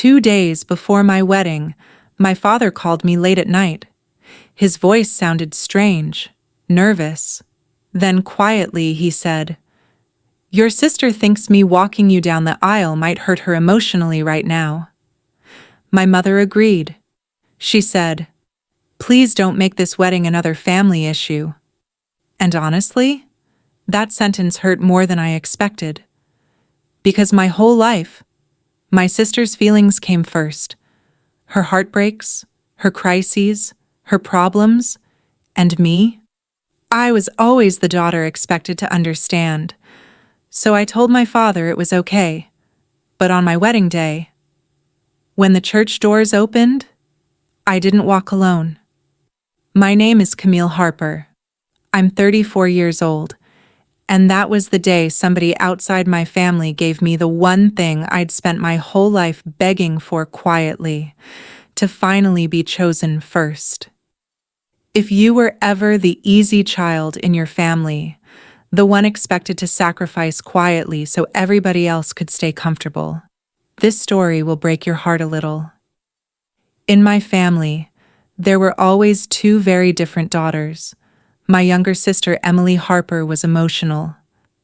2 days before my wedding, my father called me late at night. His voice sounded strange, nervous. Then quietly he said, "Your sister thinks me walking you down the aisle might hurt her emotionally right now." My mother agreed. She said, "Please don't make this wedding another family issue." And honestly, that sentence hurt more than I expected. Because my whole life, my sister's feelings came first. Her heartbreaks, her crises, her problems, and me. I was always the daughter expected to understand. So I told my father it was okay. But on my wedding day, when the church doors opened, I didn't walk alone. My name is Camille Harper. I'm 34 years old, and that was the day somebody outside my family gave me the one thing I'd spent my whole life begging for quietly, to finally be chosen first. If you were ever the easy child in your family, the one expected to sacrifice quietly so everybody else could stay comfortable, this story will break your heart a little. In my family, there were always two very different daughters. My younger sister, Emily Harper, was emotional,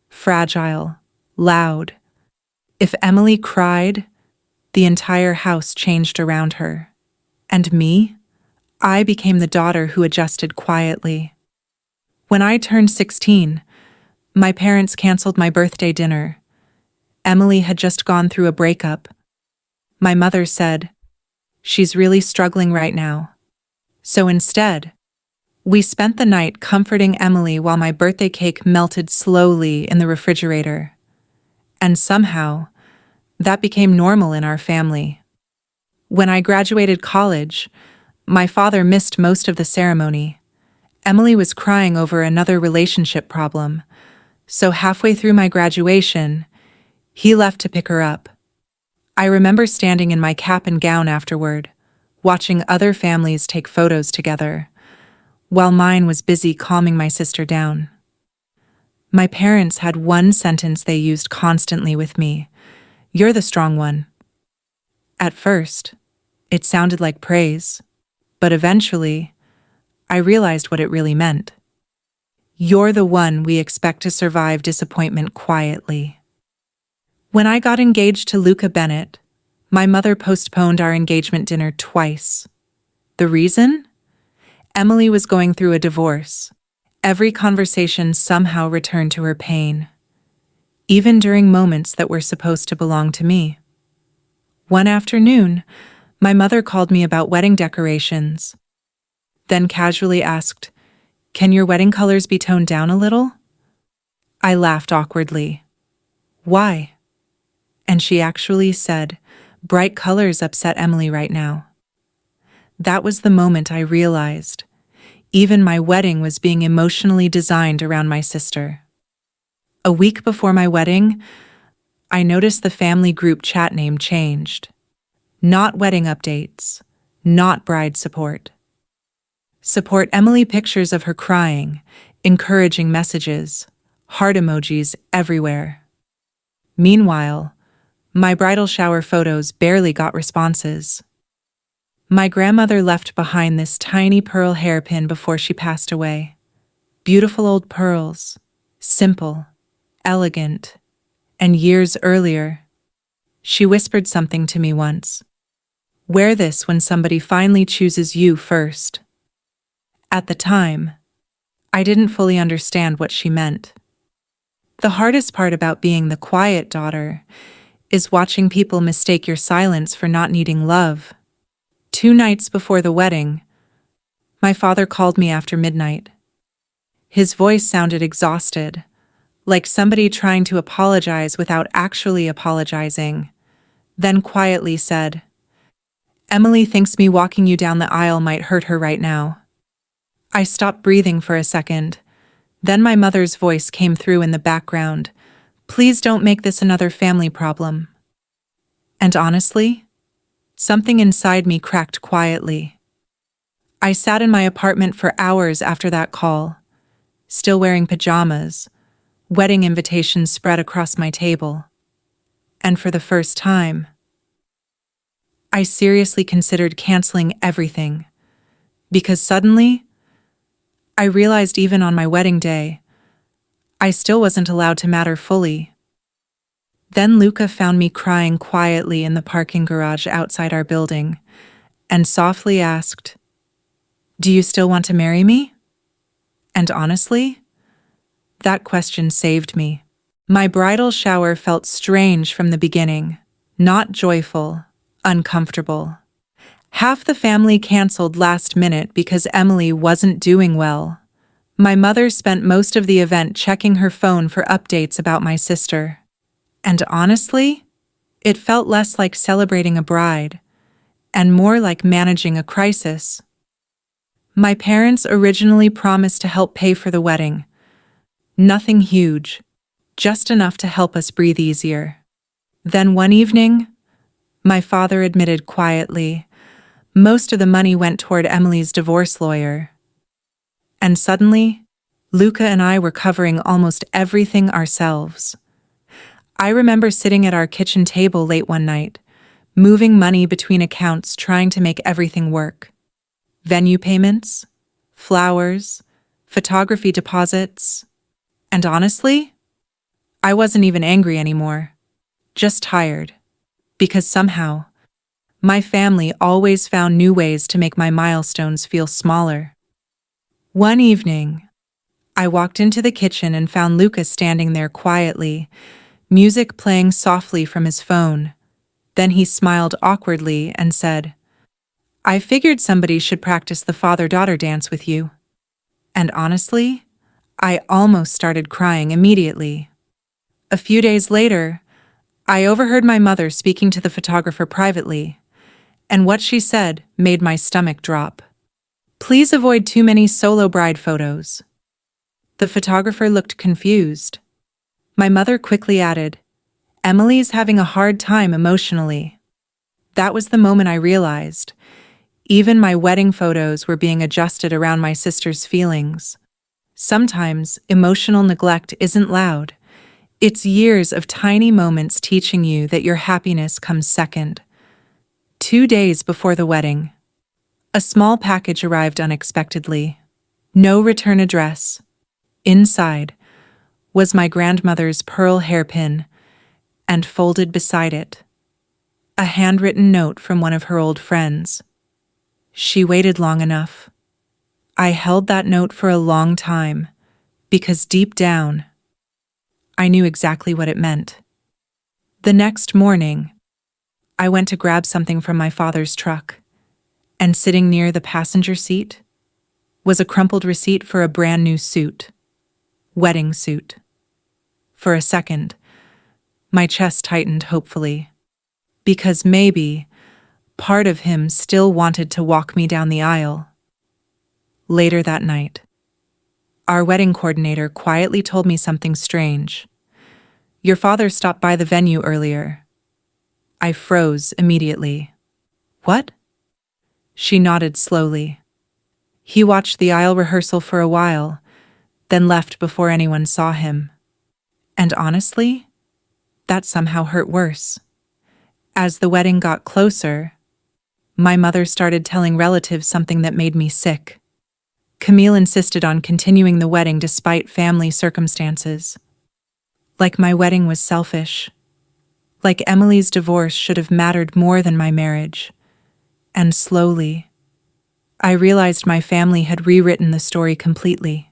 fragile, loud. If Emily cried, the entire house changed around her. And me? I became the daughter who adjusted quietly. When I turned 16, my parents canceled my birthday dinner. Emily had just gone through a breakup. My mother said, "She's really struggling right now." So instead, we spent the night comforting Emily while my birthday cake melted slowly in the refrigerator. And somehow, that became normal in our family. When I graduated college, my father missed most of the ceremony. Emily was crying over another relationship problem, so halfway through my graduation, he left to pick her up. I remember standing in my cap and gown afterward, watching other families take photos together, while mine was busy calming my sister down. My parents had one sentence they used constantly with me: "You're the strong one." At first, it sounded like praise, but eventually, I realized what it really meant. You're the one we expect to survive disappointment quietly. When I got engaged to Luca Bennett, my mother postponed our engagement dinner twice. The reason? Emily was going through a divorce. Every conversation somehow returned to her pain, even during moments that were supposed to belong to me. One afternoon, my mother called me about wedding decorations, then casually asked, "Can your wedding colors be toned down a little?" I laughed awkwardly. "Why?" And she actually said, "Bright colors upset Emily right now." That was the moment I realized even my wedding was being emotionally designed around my sister. A week before my wedding, I noticed the family group chat name changed. Not wedding updates, not bride support. Support Emily pictures of her crying, encouraging messages, heart emojis everywhere. Meanwhile, my bridal shower photos barely got responses. My grandmother left behind this tiny pearl hairpin before she passed away. Beautiful old pearls, simple, elegant, and years earlier, she whispered something to me once. "Wear this when somebody finally chooses you first." At the time, I didn't fully understand what she meant. The hardest part about being the quiet daughter is watching people mistake your silence for not needing love. 2 nights before the wedding, my father called me after midnight. His voice sounded exhausted, like somebody trying to apologize without actually apologizing, then quietly said, "Emily thinks me walking you down the aisle might hurt her right now." I stopped breathing for a second. Then my mother's voice came through in the background, "Please don't make this another family problem." And honestly, something inside me cracked quietly. I sat in my apartment for hours after that call, still wearing pajamas, wedding invitations spread across my table. And for the first time, I seriously considered canceling everything, because suddenly, I realized even on my wedding day, I still wasn't allowed to matter fully. Then Luca found me crying quietly in the parking garage outside our building, and softly asked, "Do you still want to marry me?" And honestly, that question saved me. My bridal shower felt strange from the beginning, not joyful, uncomfortable. Half the family canceled last minute because Emily wasn't doing well. My mother spent most of the event checking her phone for updates about my sister. And honestly, it felt less like celebrating a bride, and more like managing a crisis. My parents originally promised to help pay for the wedding. Nothing huge, just enough to help us breathe easier. Then one evening, my father admitted quietly, most of the money went toward Emily's divorce lawyer. And suddenly, Luca and I were covering almost everything ourselves. I remember sitting at our kitchen table late one night, moving money between accounts trying to make everything work. Venue payments, flowers, photography deposits, and honestly, I wasn't even angry anymore, just tired, because somehow, my family always found new ways to make my milestones feel smaller. One evening, I walked into the kitchen and found Luca standing there quietly, music playing softly from his phone. Then he smiled awkwardly and said, "I figured somebody should practice the father-daughter dance with you." And honestly, I almost started crying immediately. A few days later, I overheard my mother speaking to the photographer privately, and what she said made my stomach drop. "Please avoid too many solo bride photos." The photographer looked confused. My mother quickly added, "Emily's having a hard time emotionally." That was the moment I realized. Even my wedding photos were being adjusted around my sister's feelings. Sometimes emotional neglect isn't loud. It's years of tiny moments teaching you that your happiness comes second. 2 days before the wedding, a small package arrived unexpectedly. No return address. Inside was my grandmother's pearl hairpin, and folded beside it, a handwritten note from one of her old friends. She waited long enough. I held that note for a long time, because deep down, I knew exactly what it meant. The next morning, I went to grab something from my father's truck, and sitting near the passenger seat was a crumpled receipt for a brand new suit. Wedding suit. For a second, my chest tightened hopefully, because maybe part of him still wanted to walk me down the aisle. Later that night, our wedding coordinator quietly told me something strange. "Your father stopped by the venue earlier." I froze immediately. "What?" She nodded slowly. "He watched the aisle rehearsal for a while, then left before anyone saw him." And honestly, that somehow hurt worse. As the wedding got closer, my mother started telling relatives something that made me sick. Camille insisted on continuing the wedding despite family circumstances. Like my wedding was selfish. Like Emily's divorce should have mattered more than my marriage. And slowly, I realized my family had rewritten the story completely.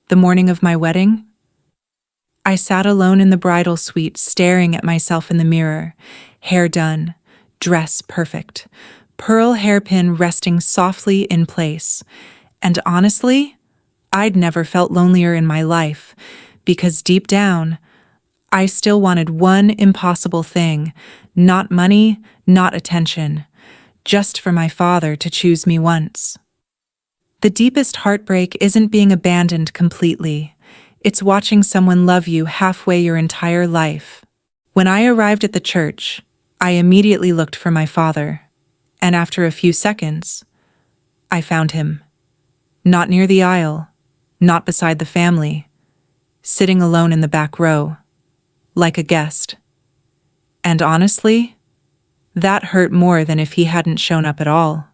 The morning of my wedding, I sat alone in the bridal suite staring at myself in the mirror, hair done, dress perfect, pearl hairpin resting softly in place. And honestly, I'd never felt lonelier in my life, because deep down, I still wanted one impossible thing, not money, not attention, just for my father to choose me once. The deepest heartbreak isn't being abandoned completely. It's watching someone love you halfway your entire life. When I arrived at the church, I immediately looked for my father, and after a few seconds, I found him. Not near the aisle, not beside the family, sitting alone in the back row, like a guest. And honestly, That hurt more than if he hadn't shown up at all.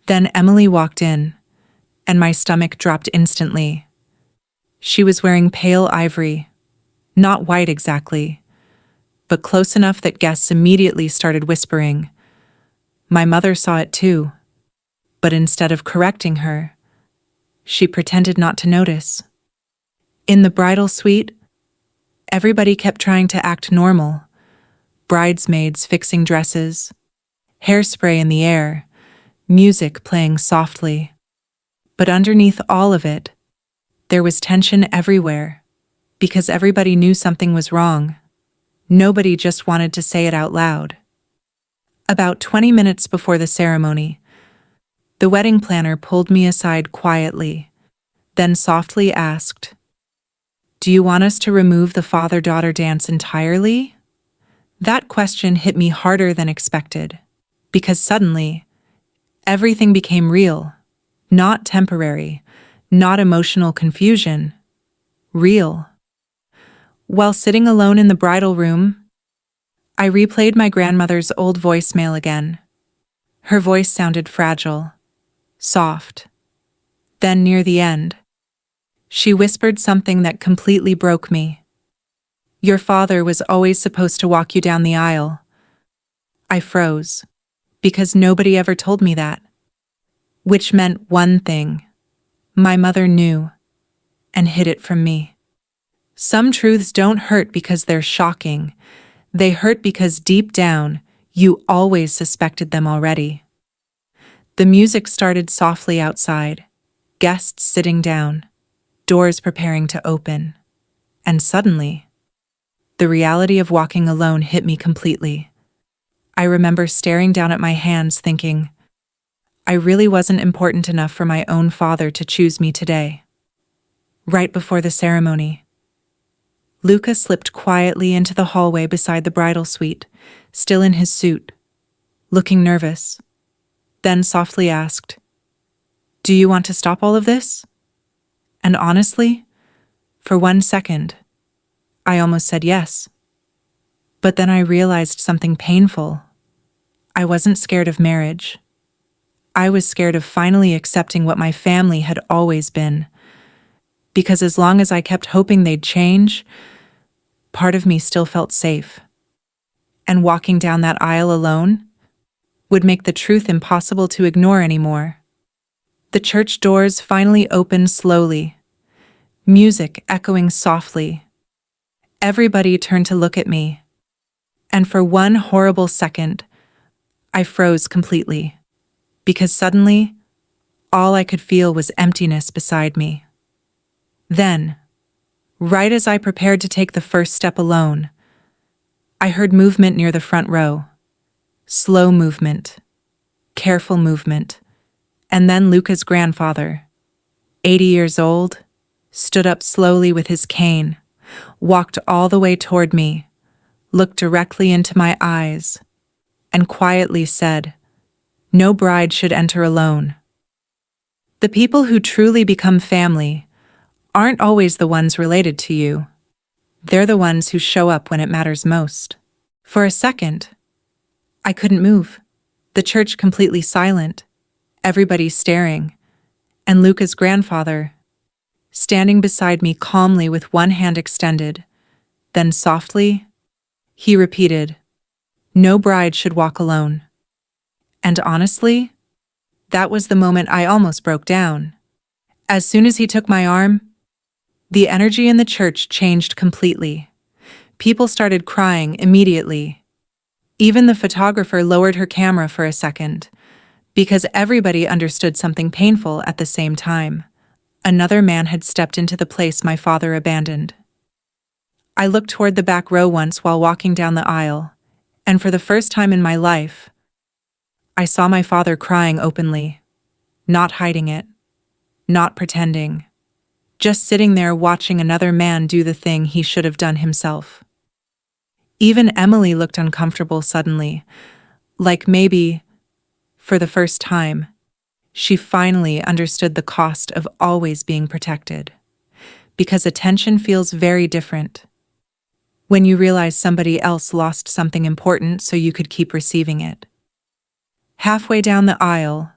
Then Emily walked in, and my stomach dropped instantly. She was wearing pale ivory, not white exactly, but close enough that guests immediately started whispering. My mother saw it too, but instead of correcting her, she pretended not to notice. In the bridal suite, everybody kept trying to act normal. Bridesmaids fixing dresses, hairspray in the air, music playing softly. But underneath all of it, there was tension everywhere, because everybody knew something was wrong. Nobody just wanted to say it out loud. About 20 minutes before the ceremony, the wedding planner pulled me aside quietly, then softly asked, "Do you want us to remove the father-daughter dance entirely?" That question hit me harder than expected, because suddenly, everything became real, not temporary, not emotional confusion, real. While sitting alone in the bridal room, I replayed my grandmother's old voicemail again. Her voice sounded fragile, soft. Then near the end, she whispered something that completely broke me. "Your father was always supposed to walk you down the aisle." I froze, because nobody ever told me that. Which meant one thing. My mother knew, and hid it from me. Some truths don't hurt because they're shocking. They hurt because deep down, you always suspected them already. The music started softly outside, guests sitting down, doors preparing to open. And suddenly, the reality of walking alone hit me completely. I remember staring down at my hands thinking, I really wasn't important enough for my own father to choose me today. Right before the ceremony, Luca slipped quietly into the hallway beside the bridal suite, still in his suit, looking nervous, then softly asked, "Do you want to stop all of this?" And honestly, for 1 second, I almost said yes. But then I realized something painful. I wasn't scared of marriage. I was scared of finally accepting what my family had always been. Because as long as I kept hoping they'd change, part of me still felt safe. And walking down that aisle alone would make the truth impossible to ignore anymore. The church doors finally opened slowly, music echoing softly. Everybody turned to look at me, and for one horrible second, I froze completely, because suddenly, all I could feel was emptiness beside me. Then, right as I prepared to take the first step alone, I heard movement near the front row. Slow movement, careful movement, and then Luca's grandfather, 80 years old, stood up slowly with his cane, walked all the way toward me, looked directly into my eyes, and quietly said, "No bride should enter alone." The people who truly become family aren't always the ones related to you. They're the ones who show up when it matters most. For a second, I couldn't move. The church completely silent, everybody staring, and Luca's grandfather, standing beside me calmly with one hand extended. Then softly, he repeated, "No bride should walk alone." And honestly, that was the moment I almost broke down. As soon as he took my arm, the energy in the church changed completely. People started crying immediately. Even the photographer lowered her camera for a second, because everybody understood something painful at the same time. Another man had stepped into the place my father abandoned. I looked toward the back row once while walking down the aisle, and for the first time in my life, I saw my father crying openly, not hiding it, not pretending, just sitting there watching another man do the thing he should have done himself. Even Emily looked uncomfortable suddenly, like maybe, for the first time, she finally understood the cost of always being protected. Because attention feels very different. When you realize somebody else lost something important so you could keep receiving it. Halfway down the aisle,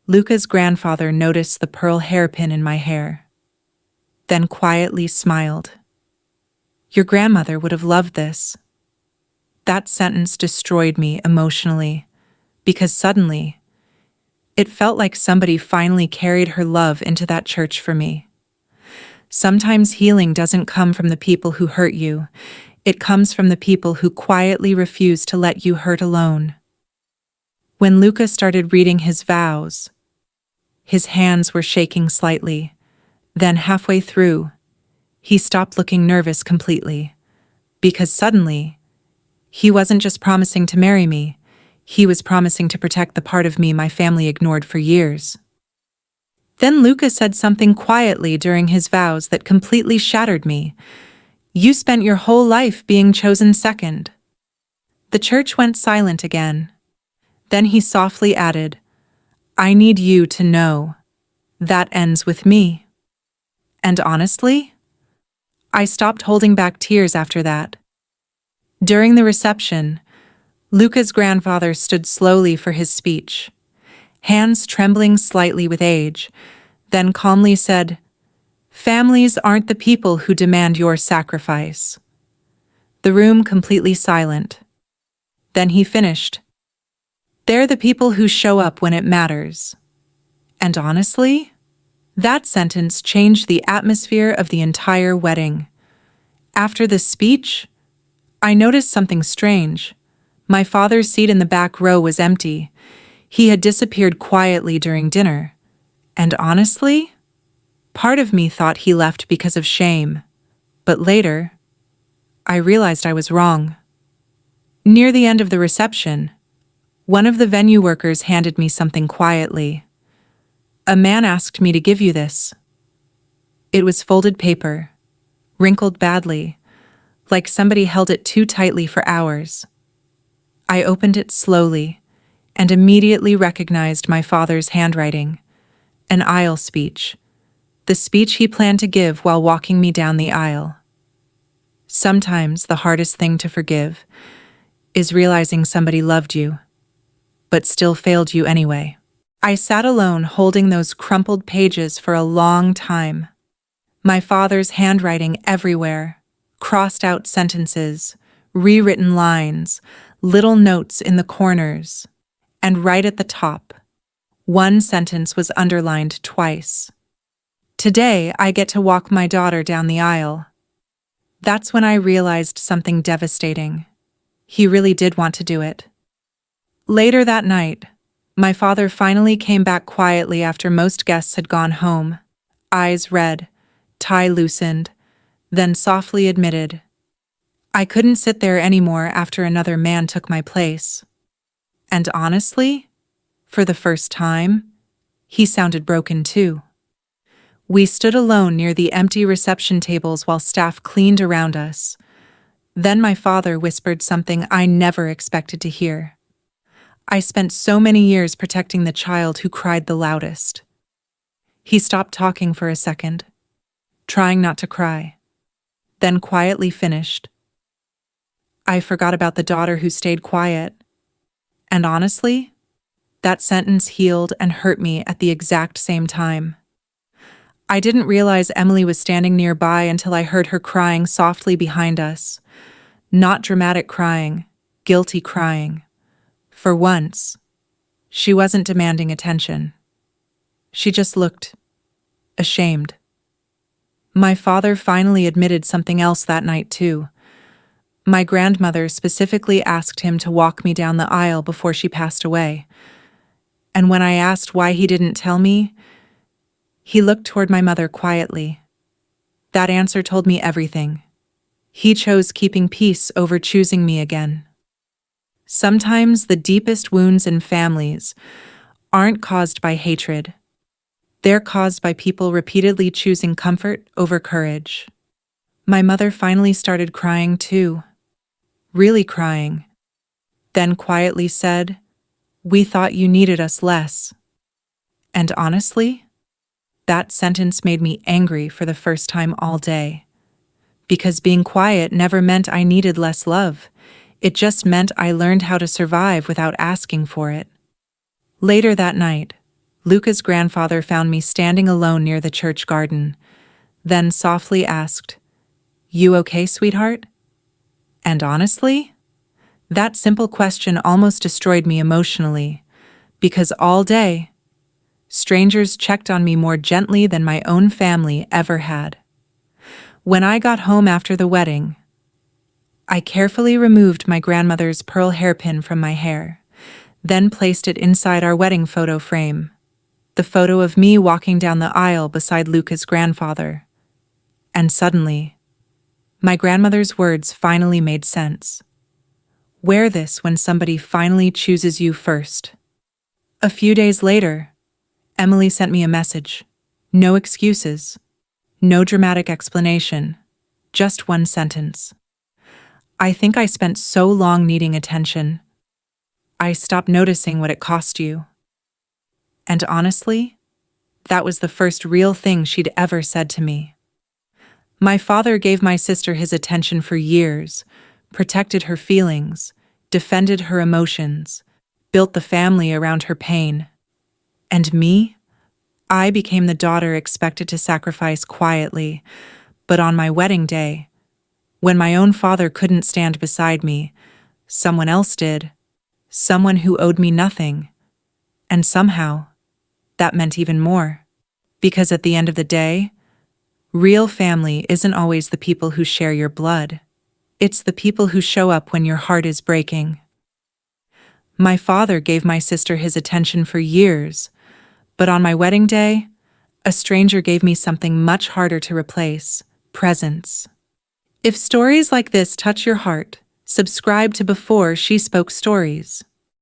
Luca's grandfather noticed the pearl hairpin in my hair, then quietly smiled. Your grandmother would have loved this. That sentence destroyed me emotionally, because suddenly, it felt like somebody finally carried her love into that church for me. Sometimes healing doesn't come from the people who hurt you. It comes from the people who quietly refuse to let you hurt alone. When Luca started reading his vows, his hands were shaking slightly. Then halfway through, he stopped looking nervous completely, because suddenly, he wasn't just promising to marry me, he was promising to protect the part of me my family ignored for years. Then Luca said something quietly during his vows that completely shattered me. You spent your whole life being chosen second. The church went silent again. Then he softly added, I need you to know. That ends with me. And honestly, I stopped holding back tears after that. During the reception, Luca's grandfather stood slowly for his speech, hands trembling slightly with age, then calmly said, Families aren't the people who demand your sacrifice. The room completely silent. Then he finished, They're the people who show up when it matters. And honestly, that sentence changed the atmosphere of the entire wedding. After the speech, I noticed something strange. My father's seat in the back row was empty. He had disappeared quietly during dinner. And honestly, part of me thought he left because of shame. But later, I realized I was wrong. Near the end of the reception, one of the venue workers handed me something quietly. A man asked me to give you this. It was folded paper, wrinkled badly, like somebody held it too tightly for hours. I opened it slowly and immediately recognized my father's handwriting, an aisle speech, the speech he planned to give while walking me down the aisle. Sometimes the hardest thing to forgive is realizing somebody loved you, but still failed you anyway. I sat alone holding those crumpled pages for a long time. My father's handwriting everywhere, crossed out sentences, rewritten lines, little notes in the corners, and right at the top, one sentence was underlined twice. Today, I get to walk my daughter down the aisle. That's when I realized something devastating. He really did want to do it. Later that night, my father finally came back quietly after most guests had gone home, eyes red, tie loosened, then softly admitted, I couldn't sit there anymore after another man took my place. And honestly, for the first time, he sounded broken too. We stood alone near the empty reception tables while staff cleaned around us. Then my father whispered something I never expected to hear. I spent so many years protecting the child who cried the loudest. He stopped talking for a second, trying not to cry, then quietly finished. I forgot about the daughter who stayed quiet. And honestly, that sentence healed and hurt me at the exact same time. I didn't realize Emily was standing nearby until I heard her crying softly behind us. Not dramatic crying, guilty crying. For once, she wasn't demanding attention. She just looked ashamed. My father finally admitted something else that night too. My grandmother specifically asked him to walk me down the aisle before she passed away. And when I asked why he didn't tell me, he looked toward my mother quietly. That answer told me everything. He chose keeping peace over choosing me again. Sometimes the deepest wounds in families aren't caused by hatred. They're caused by people repeatedly choosing comfort over courage. My mother finally started crying too. Really crying. Then quietly said, We thought you needed us less. And honestly, that sentence made me angry for the first time all day. because being quiet never meant I needed less love. It just meant I learned how to survive without asking for it. Later that night, Luca's grandfather found me standing alone near the church garden, then softly asked, "You okay, sweetheart?" And honestly, that simple question almost destroyed me emotionally, because all day, strangers checked on me more gently than my own family ever had. When I got home after the wedding, I carefully removed my grandmother's pearl hairpin from my hair, then placed it inside our wedding photo frame, the photo of me walking down the aisle beside Luca's grandfather. And suddenly, my grandmother's words finally made sense. Wear this when somebody finally chooses you first. A few days later, Emily sent me a message. No excuses, no dramatic explanation, just one sentence. "I think I spent so long needing attention. I stopped noticing what it cost you." And honestly, that was the first real thing she'd ever said to me. My father gave my sister his attention for years, protected her feelings, defended her emotions, built the family around her pain. And me? I became the daughter expected to sacrifice quietly, but on my wedding day, when my own father couldn't stand beside me, someone else did, someone who owed me nothing. And somehow, that meant even more. Because at the end of the day, real family isn't always the people who share your blood. It's the people who show up when your heart is breaking. My father gave my sister his attention for years, but on my wedding day, a stranger gave me something much harder to replace: presence. If stories like this touch your heart, subscribe to Before She Spoke Stories.